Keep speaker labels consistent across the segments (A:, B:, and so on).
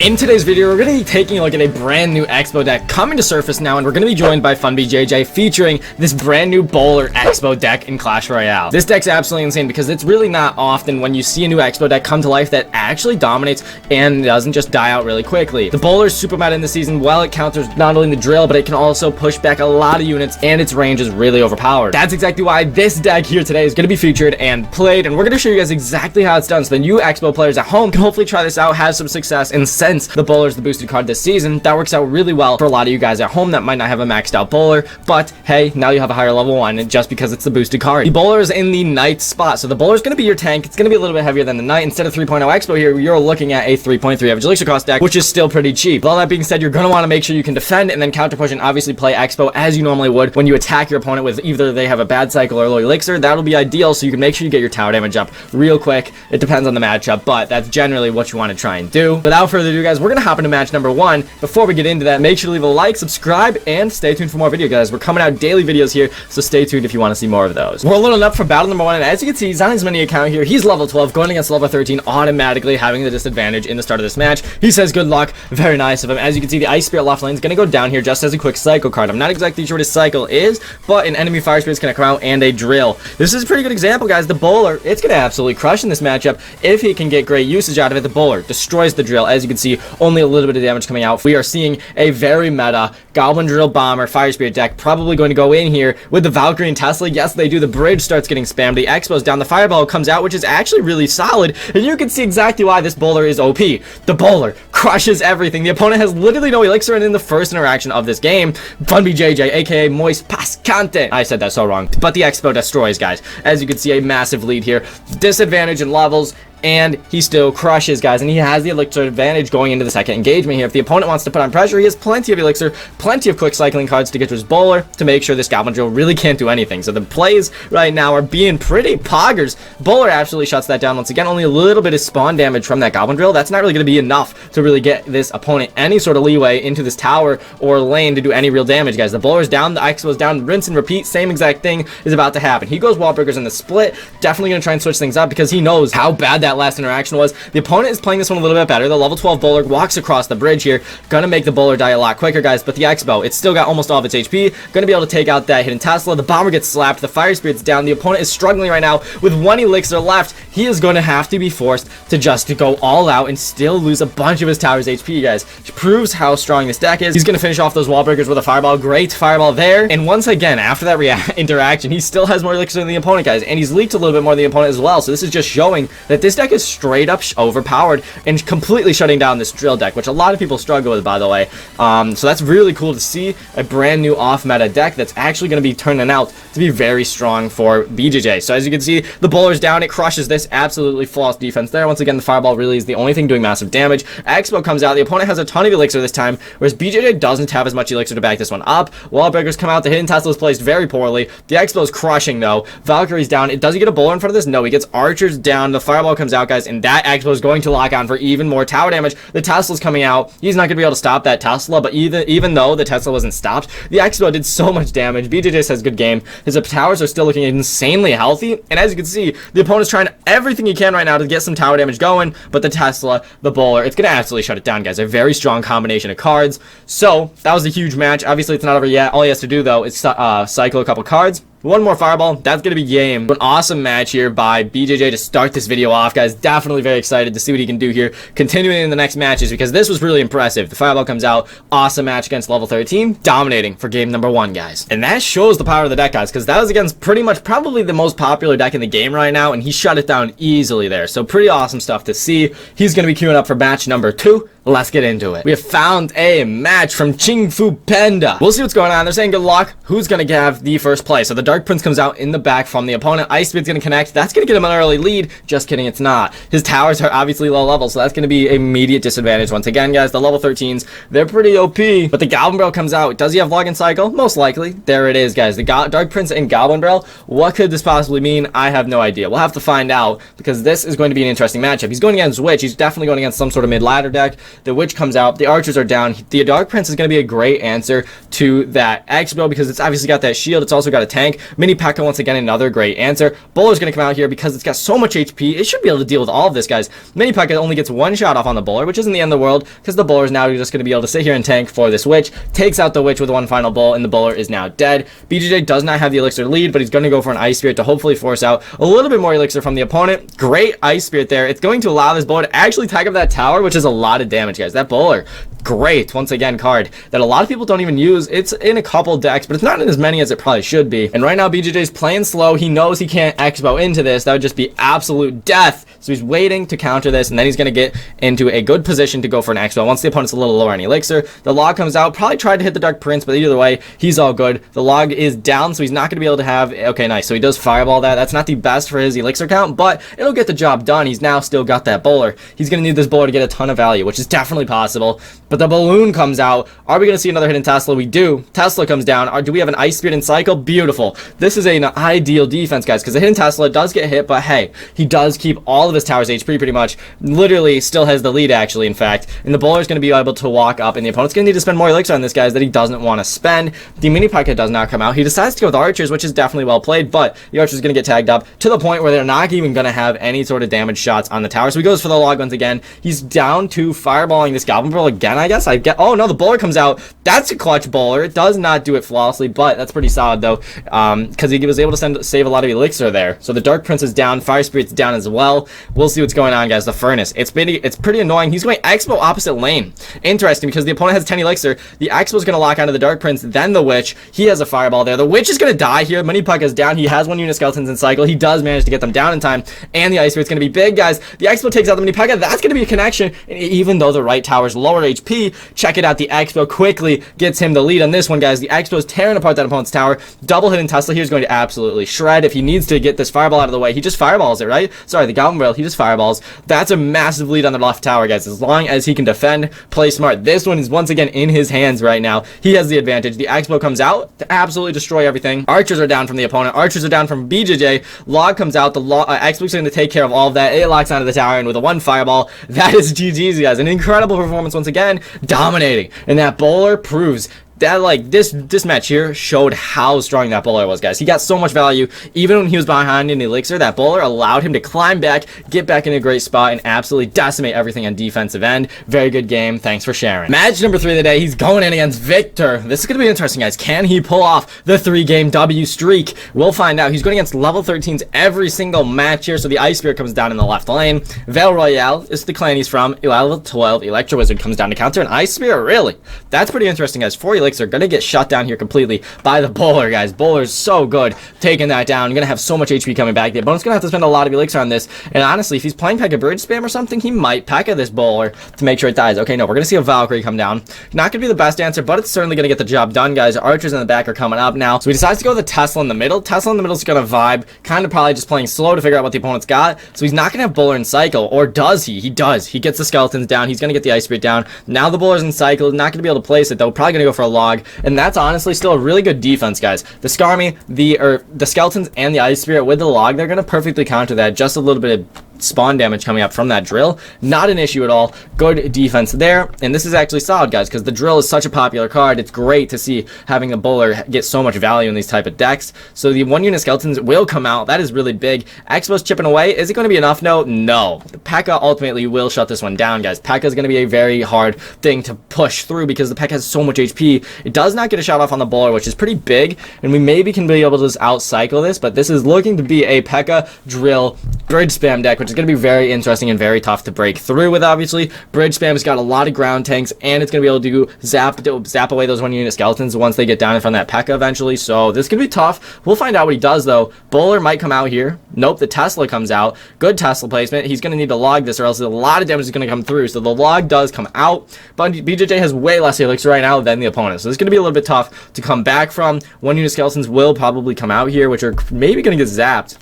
A: In today's video, we're going to be taking a look at a brand new Xbow deck coming to surface now, and we're going to be joined by FunBJJ featuring this brand new Bowler Xbow deck in Clash Royale. This deck's absolutely insane because it's really not often when you see a new Xbow deck come to life that actually dominates and doesn't just die out really quickly. The Bowler is super meta in the season. While it counters not only the drill, but it can also push back a lot of units, and its range is really overpowered. That's exactly why this deck here today is going to be featured and played, and we're going to show you guys exactly how it's done so the new Xbow players at home can hopefully try this out, have some success, and since the Bowler is the boosted card this season, that works out really well for a lot of you guys at home that might not have a maxed out Bowler, but hey, now you have a higher level one just because it's the boosted card. The Bowler is in the Knight spot, so the Bowler is going to be your tank. It's going to be a little bit heavier than the Knight. Instead of 3.0 Xbow here, you're looking at a 3.3 average elixir cost deck, which is still pretty cheap. With all that being said, you're going to want to make sure you can defend and then counter push and obviously play Xbow as you normally would when you attack your opponent with either they have a bad cycle or low elixir. That'll be ideal, so you can make sure you get your tower damage up real quick. It depends on the matchup, but that's generally what you want to try and do. Without further ado, guys, we're going to hop into match number one. Before we get into that, make sure to leave a like, subscribe, and stay tuned for more videos, guys. We're coming out daily videos here, so stay tuned if you want to see more of those. We're loading up for battle number one, and as you can see, he's on his mini account here. He's level 12, going against level 13, automatically having the disadvantage in the start of this match. He says good luck. Very nice of him. As you can see, the Ice Spirit left lane is going to go down here just as a quick cycle card. I'm not exactly sure what his cycle is, but an enemy Fire Spirit is going to come out and a drill. This is a pretty good example, guys. The Bowler, it's going to absolutely crush in this matchup if he can get great usage out of it. The Bowler destroys the drill. As you can see, only a little bit of damage coming out. We are seeing a very meta Goblin Drill Bomber Fire Spirit deck probably going to go in here with the Valkyrie and Tesla. Yes, they do. The bridge starts getting spammed. The Xbow's down. The Fireball comes out, which is actually really solid, and you can see exactly why this Bowler is OP. The Bowler crushes everything. The opponent has literally no elixir, and in the first interaction of this game, FunBJJ, aka Moist Pascante, I said that so wrong, but the Xbow destroys, guys. As you can see, a massive lead here. Disadvantage in levels, and he still crushes, guys, and he has the elixir advantage going into the second engagement here. If the opponent wants to put on pressure, he has plenty of elixir, plenty of quick cycling cards to get to his Bowler to make sure this Goblin Drill really can't do anything. So the plays right now are being pretty poggers. Bowler absolutely shuts that down. Once again, only a little bit of spawn damage from that Goblin Drill. That's not really going to be enough to really get this opponent any sort of leeway into this tower or lane to do any real damage, guys. The Bowler's down, the Xbow's down, rinse and repeat, same exact thing is about to happen. He goes wall breakers in the split, definitely going to try and switch things up because he knows how bad that last interaction was. The opponent is playing this one a little bit better. The level 12 Bowler walks across the bridge here, gonna make the Bowler die a lot quicker, guys, but the Xbow, it's still got almost all of its HP, gonna be able to take out that hidden Tesla. The Bomber gets slapped, the Fire Spirit's down, the opponent is struggling right now with one elixir left. He is going to have to be forced to just go all out and still lose a bunch of his tower's HP, guys. It proves how strong this deck is. He's gonna finish off those wall breakers with a Fireball. Great Fireball there, and once again, after that interaction, he still has more elixir than the opponent, guys, and he's leaked a little bit more than the opponent as well, so this is just showing that this deck is straight up overpowered and completely shutting down this drill deck, which a lot of people struggle with, by the way. So that's really cool to see a brand new off-meta deck that's actually going to be turning out to be very strong for BJJ. So as you can see, the Bowler's down. It crushes this. Absolutely flawless defense there. Once again, the Fireball really is the only thing doing massive damage. Xbow comes out. The opponent has a ton of elixir this time, whereas BJJ doesn't have as much elixir to back this one up. Wall breakers come out. The hidden Tesla is placed very poorly. The Xbow's crushing, though. Valkyrie's down. Does he get a Bowler in front of this? No, he gets Archers down. The Fireball comes out, guys, and that Xbow is going to lock on for even more tower damage. The Tesla's coming out. He's not going to be able to stop that Tesla, but even though the Tesla wasn't stopped, the Xbow did so much damage. BJJ says good game. His towers are still looking insanely healthy, and as you can see, the opponent's trying everything he can right now to get some tower damage going, but the Tesla, the Bowler, it's going to absolutely shut it down, guys. A very strong combination of cards. So that was a huge match. Obviously, it's not over yet. All he has to do, though, is cycle a couple cards. One more Fireball, that's going to be game. An awesome match here by BJJ to start this video off, guys. Definitely very excited to see what he can do here, continuing in the next matches, because this was really impressive. The Fireball comes out, awesome match against level 13, dominating for game number one, guys. And that shows the power of the deck, guys, because that was against pretty much probably the most popular deck in the game right now, and he shut it down easily there. So pretty awesome stuff to see. He's going to be queuing up for match number two. Let's get into it. We have found a match from Ching Fu Panda. We'll see what's going on. They're saying good luck. Who's going to have the first play? So the Dark Prince comes out in the back from the opponent. Ice Speed's going to connect. That's going to get him an early lead. Just kidding, it's not. His towers are obviously low level, so that's going to be an immediate disadvantage. Once again, guys, the level 13s, they're pretty OP. But the Goblin Barrel comes out. Does he have Login Cycle? Most likely. There it is, guys. The Dark Prince and Goblin Barrel. What could this possibly mean? I have no idea. We'll have to find out, because this is going to be an interesting matchup. He's going against Witch. He's definitely going against some sort of mid-ladder deck. The Witch comes out. The Archers are down. The Dark Prince is going to be a great answer to that Xbow because it's obviously got that shield. It's also got a tank. Mini P.E.K.K.A once again, another great answer. Bowler's going to come out here because it's got so much HP. It should be able to deal with all of this, guys. Mini P.E.K.K.A only gets one shot off on the Bowler, which isn't the end of the world because the Bowler is now just going to be able to sit here and tank for this Witch. Takes out the Witch with one final bowl, and the Bowler is now dead. BJJ does not have the Elixir lead, but he's going to go for an Ice Spirit to hopefully force out a little bit more Elixir from the opponent. Great Ice Spirit there. It's going to allow this Bowler to actually tag up that tower, which is a lot of damage, guys. That Bowler, great, once again, card that a lot of people don't even use. It's in a couple decks, but it's not in as many as it probably should be. And right now, BJJ's playing slow. He knows he can't Xbow into this. That would just be absolute death. So he's waiting to counter this, and then he's going to get into a good position to go for an Xbow. Once the opponent's a little lower on Elixir, the log comes out. Probably tried to hit the Dark Prince, but either way, he's all good. The log is down, so he's not going to be able to have... Okay, nice. So he does Fireball that. That's not the best for his Elixir count, but it'll get the job done. He's now still got that Bowler. He's going to need this Bowler to get a ton of value, which is definitely possible. But the Balloon comes out. Are we going to see another hidden Tesla? We do. Tesla comes down. Do we have an Ice Spirit and Cycle? Beautiful. This is an ideal defense, guys, because the hidden Tesla does get hit, but hey, he does keep all of his towers HP pretty much. Literally still has the lead, actually, in fact. And the Bowler is going to be able to walk up, and the opponent's going to need to spend more Elixir on this, guys, that he doesn't want to spend. The Mini P.E.K.K.A does not come out. He decides to go with Archers, which is definitely well played, but the Archer's going to get tagged up to the point where they're not even going to have any sort of damage shots on the tower. So he goes for the log once again. He's down to fireballing this Goblin Barrel again, I guess. Oh no, the Bowler comes out. That's a clutch Bowler. It does not do it flawlessly, but that's pretty solid though, because he was able to save a lot of Elixir there. So the Dark Prince is down. Fire Spirit's down as well. We'll see what's going on, guys. The Furnace. It's pretty annoying. He's going Xbow opposite lane. Interesting, because the opponent has 10 Elixir. The Xbow's going to lock onto the Dark Prince, then the Witch. He has a Fireball there. The Witch is going to die here. Mini P.E.K.K.A is down. He has one unit Skeletons in cycle. He does manage to get them down in time, and the Ice Spirit's going to be big, guys. The Xbow takes out the Mini P.E.K.K.A. That's going to be a connection, and even though the right tower's lower HP, check it out. The Xbow quickly gets him the lead on this one, guys. The Xbow's tearing apart that opponent's tower. Double hidden Tesla here is going to absolutely shred. If he needs to get this Fireball out of the way, he just Fireballs it, right? Sorry, the Goblin Barrel, he just Fireballs. That's a massive lead on the left tower, guys. As long as he can defend, play smart. This one is once again in his hands right now. He has the advantage. The Xbow comes out to absolutely destroy everything. Archers are down from the opponent. Archers are down from BJJ. Log comes out. The Xbow's going to take care of all of that. It locks onto the tower, and with a one Fireball, that is GG's, guys. An incredible performance once again, dominating. And that Bowler proves that, like, this match here showed how strong that Bowler was, guys. He got so much value. Even when he was behind in Elixir, that Bowler allowed him to climb back, get back in a great spot, and absolutely decimate everything on defensive end. Very good game. Thanks for sharing. Match number 3 of the day. He's going in against Victor. This is going to be interesting, guys. Can he pull off the 3-game W streak? We'll find out. He's going against level 13s every single match here, so the Ice Spirit comes down in the left lane. Veil Royale is the clan he's from. Level 12, Electro Wizard comes down to counter an Ice Spirit. Really? That's pretty interesting, guys. 4 Elixir are going to get shut down here completely by the Bowler, guys. Bowler's so good taking that down. Going to have so much HP coming back. The opponent's going to have to spend a lot of Elixir on this. And honestly, if he's playing P.E.K.K.A Bridge Spam or something, he might P.E.K.K.A this Bowler to make sure it dies. Okay, no, we're going to see a Valkyrie come down. Not going to be the best answer, but it's certainly going to get the job done, guys. Archers in the back are coming up now. So he decides to go with the Tesla in the middle. Tesla in the middle is going to vibe. Kind of probably just playing slow to figure out what the opponent's got. So he's not going to have Bowler in cycle. Or does he? He does. He gets the Skeletons down. He's going to get the Ice Spirit down. Now the Bowler's in cycle. Not going to be able to place it, though. Probably going to go for a log. And that's honestly still a really good defense, guys. The Skarmy, the Skeletons, and the Ice Spirit with the log, they're going to perfectly counter that. Just a little bit of spawn damage coming up from that drill. Not an issue at all. Good defense there. And this is actually solid, guys, because the drill is such a popular card. It's great to see having a Bowler get so much value in these type of decks. So the 1-unit Skeletons will come out. That is really big. Xbow's chipping away. Is it going to be enough? No. The P.E.K.K.A ultimately will shut this one down, guys. P.E.K.K.A is going to be a very hard thing to push through because the P.E.K.K.A has so much HP. It does not get a shot off on the Bowler, which is pretty big, and we maybe can be able to just out-cycle this, but this is looking to be a P.E.K.K.A drill bridge spam deck, which is going to be very interesting and very tough to break through with, obviously. Bridge spam's got a lot of ground tanks, and it's going to be able to zap away those 1-unit Skeletons once they get down in front of that P.E.K.K.A eventually, so this could be tough. We'll find out what he does, though. Bowler might come out here. Nope, the Tesla comes out. Good Tesla placement. He's going to need to log this, or else a lot of damage is going to come through, so the log does come out, but BJJ has way less Elixir right now than the opponent, so it's going to be a little bit tough to come back from. 1-unit Skeletons will probably come out here, which are maybe going to get zapped.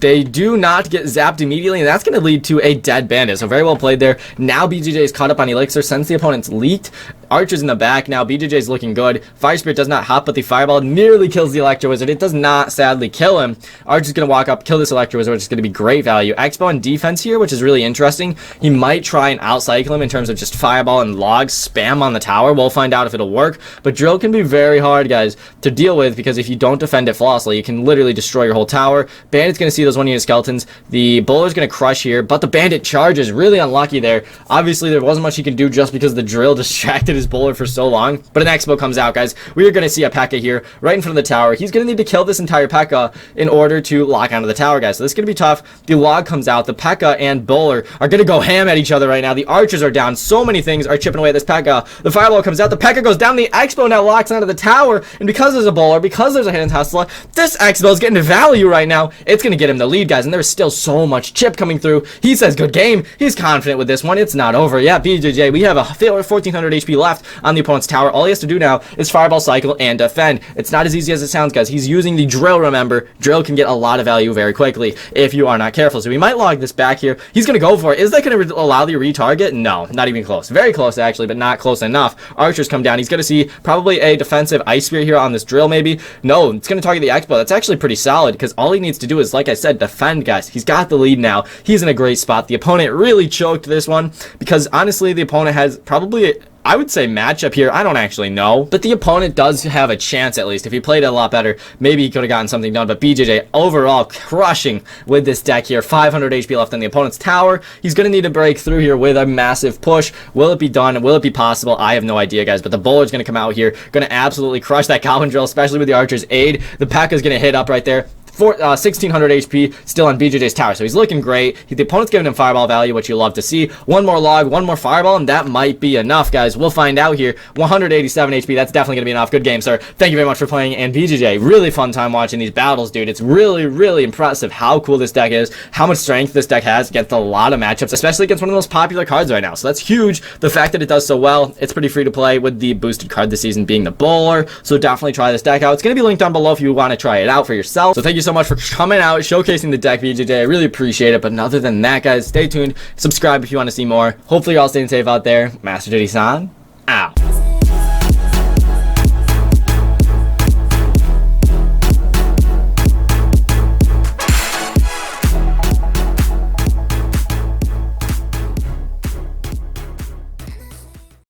A: They do not get zapped immediately, and that's going to lead to a dead bandit. So very well played there. Now BJJ is caught up on Elixir since the opponent's leaked. Archer's in the back now. BJJ is looking good. Fire Spirit does not hop, but the Fireball nearly kills the Electro Wizard. It does not, sadly, kill him. Archer's going to walk up, kill this Electro Wizard, which is going to be great value. Xbow on defense here, which is really interesting. He might try and outcycle him in terms of just Fireball and Log spam on the tower. We'll find out if it'll work. But Drill can be very hard, guys, to deal with, because if you don't defend it flawlessly, you can literally destroy your whole tower. Bandit's going to see those one-unit skeletons. The Bowler's going to crush here, but the Bandit charges. Really unlucky there. Obviously, there wasn't much he can do just because the Drill distracted his Bowler for so long. But an Xbow comes out, guys. We are going to see a P.E.K.K.A here right in front of the tower. He's going to need to kill this entire P.E.K.K.A in order to lock onto the tower, guys. So this is going to be tough. The Log comes out. The P.E.K.K.A and Bowler are going to go ham at each other right now. The Archers are down. So many things are chipping away at this P.E.K.K.A. The Fireball comes out. The P.E.K.K.A goes down. The Xbow now locks onto the tower. And because there's a Bowler, because there's a hidden Tesla, this Xbow is getting value right now. It's going to get him the lead, guys. And there's still so much chip coming through. He says good game. He's confident with this one. It's not over. Yeah, BJJ, we have a 1400 HP left on the opponent's tower. All he has to do now is Fireball cycle and defend. It's not as easy as it sounds, guys. He's using the Drill, remember. Drill can get a lot of value very quickly if you are not careful. So we might log this back here. He's going to go for it. Is that going to allow the retarget? No, not even close. Very close, actually, but not close enough. Archers come down. He's going to see probably a defensive Ice Spear here on this Drill, maybe. No, it's going to target the Xbow. That's actually pretty solid because all he needs to do is, like I said, defend, guys. He's got the lead now. He's in a great spot. The opponent really choked this one because, honestly, the opponent has probably... I would say matchup here. I don't actually know, but the opponent does have a chance at least. If he played it a lot better, maybe he could have gotten something done. But BJJ overall crushing with this deck here. 500 HP left on the opponent's tower. He's going to need to break through here with a massive push. Will it be done? Will it be possible? I have no idea, guys, but the Bowler's going to come out here. Going to absolutely crush that Goblin Drill, especially with the Archer's aid. The P.E.K.K.A is going to hit up right there. 1600 HP still on BJJ's tower, so he's looking great. The opponent's giving him Fireball value, which you love to see. One more Log, one more Fireball, and that might be enough, guys. We'll find out here. 187 HP, that's definitely going to be enough. Good game, sir. Thank you very much for playing, and BJJ, really fun time watching these battles, dude. It's really, really impressive how cool this deck is, how much strength this deck has against a lot of matchups, especially against one of the most popular cards right now. So that's huge. The fact that it does so well, it's pretty free to play with the boosted card this season being the Bowler, so definitely try this deck out. It's going to be linked down below if you want to try it out for yourself. So thank you so much for coming out, showcasing the deck, BJJ. I really appreciate it. But other than that, guys, stay tuned. Subscribe if you want to see more. Hopefully you're all staying safe out there. Master Diddy-san, out.